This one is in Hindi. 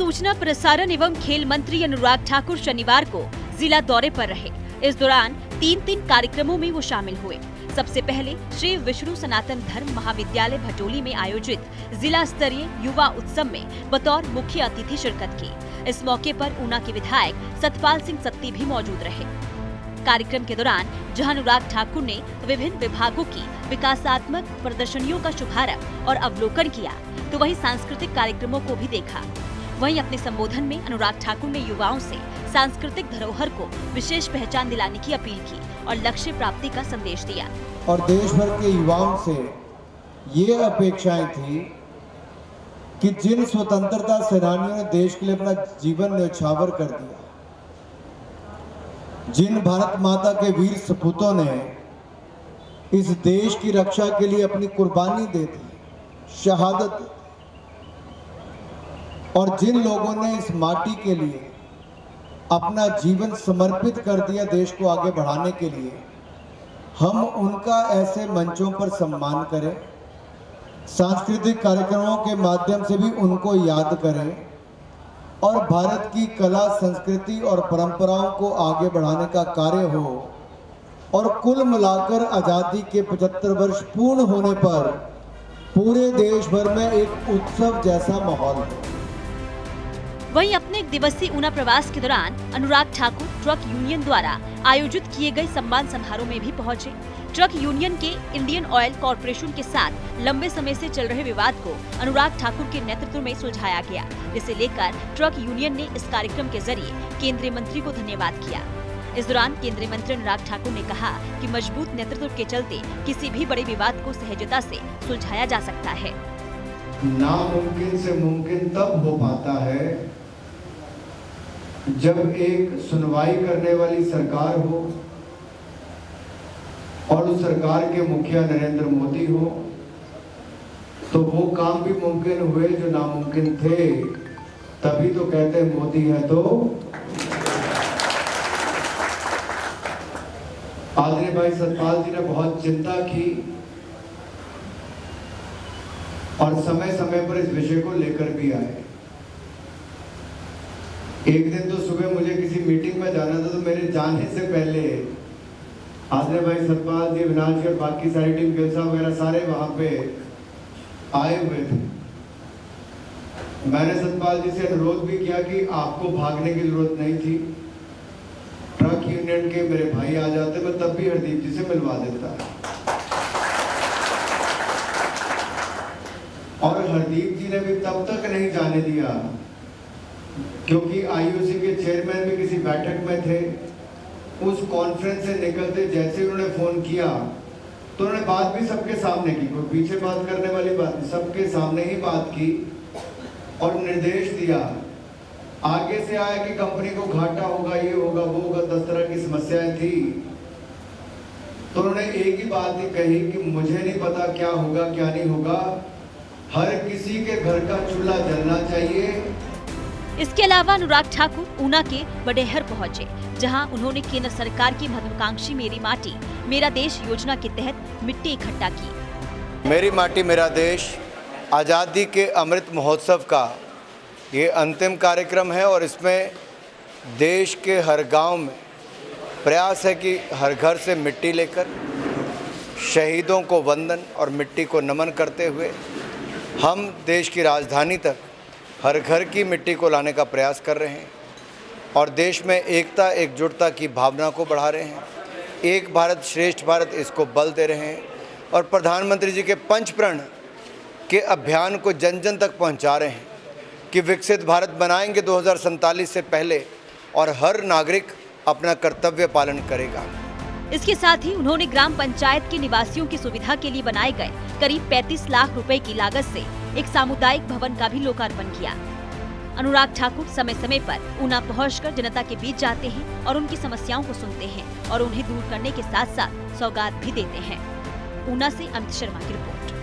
सूचना प्रसारण एवं खेल मंत्री अनुराग ठाकुर शनिवार को जिला दौरे पर रहे। इस दौरान तीन कार्यक्रमों में वो शामिल हुए। सबसे पहले श्री विष्णु सनातन धर्म महाविद्यालय भटोली में आयोजित जिला स्तरीय युवा उत्सव में बतौर मुख्य अतिथि शिरकत की। इस मौके पर ऊना के विधायक सतपाल सिंह सत्ती भी मौजूद रहे। कार्यक्रम के दौरान जहां अनुराग ठाकुर ने विभिन्न विभागों की विकासात्मक प्रदर्शनियों का शुभारंभ और अवलोकन किया, तो वहीं सांस्कृतिक कार्यक्रमों को भी देखा। वहीं अपने संबोधन में अनुराग ठाकुर ने युवाओं से सांस्कृतिक धरोहर को विशेष पहचान दिलाने की अपील की और लक्ष्य प्राप्ति का संदेश दिया। और देश भर के युवाओं से ये अपेक्षाएं थी कि जिन स्वतंत्रता सेनानियों ने देश के लिए अपना जीवन न्यौछावर कर दिया, जिन भारत माता के वीर सपूतों ने इस देश की रक्षा के लिए अपनी कुर्बानी दे दी, शहादत दी, और जिन लोगों ने इस माटी के लिए अपना जीवन समर्पित कर दिया देश को आगे बढ़ाने के लिए, हम उनका ऐसे मंचों पर सम्मान करें, सांस्कृतिक कार्यक्रमों के माध्यम से भी उनको याद करें और भारत की कला, संस्कृति और परंपराओं को आगे बढ़ाने का कार्य हो। और कुल मिलाकर आज़ादी के 75 वर्ष पूर्ण होने पर पूरे देश भर में एक उत्सव जैसा माहौल हो। वहीं अपने एक दिवसीय ऊना प्रवास के दौरान अनुराग ठाकुर ट्रक यूनियन द्वारा आयोजित किए गए सम्मान समारोह में भी पहुंचे। ट्रक यूनियन के इंडियन ऑयल कॉरपोरेशन के साथ लंबे समय से चल रहे विवाद को अनुराग ठाकुर के नेतृत्व में सुलझाया गया, जिसे लेकर ट्रक यूनियन ने इस कार्यक्रम के जरिए केंद्रीय मंत्री को धन्यवाद किया। इस दौरान केंद्रीय मंत्री अनुराग ठाकुर ने कहा कि मजबूत नेतृत्व के चलते किसी भी बड़े विवाद को सहजता से सुलझाया जा सकता है। नामुमकिन से मुमकिन तब हो पाता है जब एक सुनवाई करने वाली सरकार हो और उस सरकार के मुखिया नरेंद्र मोदी हो, तो वो काम भी मुमकिन हुए जो नामुमकिन थे। तभी तो कहते हैं मोदी है तो। आदरणीय भाई सतपाल जी ने बहुत चिंता की और समय समय पर इस विषय को लेकर भी आए। एक दिन तो सुबह मुझे किसी मीटिंग में जाना था, तो मेरे जाने से पहले आदरणीय भाई सतपाल जी, विनाश जी और बाकी सारी टीम गिल साहब वगैरह सारे वहां पे आए हुए थे। मैंने सतपाल जी से अनुरोध भी किया कि आपको भागने की जरूरत नहीं थी, ट्रक यूनियन के मेरे भाई आ जाते, मैं तब भी हरदीप जी से मिलवा देता। और हरदीप जी ने भी तब तक नहीं जाने दिया क्योंकि आईओसी के चेयरमैन भी किसी बैठक में थे। उस कॉन्फ्रेंस से निकलते जैसे उन्होंने फोन किया तो उन्होंने बात भी सबके सामने की, कोई पीछे बात करने वाली बात नहीं, सबके सामने ही बात की और निर्देश दिया। आगे से आया कि कंपनी को घाटा होगा, ये होगा, वो होगा, 10 तरह की समस्याएं थी। तो उन्होंने एक ही बात ही कही कि मुझे नहीं पता क्या होगा क्या नहीं होगा, हर किसी के घर का चूल्हा जलना चाहिए। इसके अलावा अनुराग ठाकुर ऊना के बडेहर पहुंचे, जहां उन्होंने केंद्र सरकार की महत्वाकांक्षी मेरी माटी मेरा देश योजना के तहत मिट्टी इकट्ठा की। मेरी माटी मेरा देश आज़ादी के अमृत महोत्सव का ये अंतिम कार्यक्रम है और इसमें देश के हर गांव में प्रयास है कि हर घर से मिट्टी लेकर शहीदों को वंदन और मिट्टी को नमन करते हुए हम देश की राजधानी तक हर घर की मिट्टी को लाने का प्रयास कर रहे हैं और देश में एकता एकजुटता की भावना को बढ़ा रहे हैं। एक भारत श्रेष्ठ भारत, इसको बल दे रहे हैं और प्रधानमंत्री जी के पंचप्रण के अभियान को जन जन तक पहुंचा रहे हैं कि विकसित भारत बनाएंगे 2047 से पहले और हर नागरिक अपना कर्तव्य पालन करेगा। इसके साथ ही उन्होंने ग्राम पंचायत के निवासियों की सुविधा के लिए बनाए गए करीब 35 लाख रुपए की लागत से एक सामुदायिक भवन का भी लोकार्पण किया। अनुराग ठाकुर समय समय पर ऊना पहुंचकर जनता के बीच जाते हैं और उनकी समस्याओं को सुनते हैं और उन्हें दूर करने के साथ साथ सौगात भी देते हैं। ऊना से अमित शर्मा की रिपोर्ट।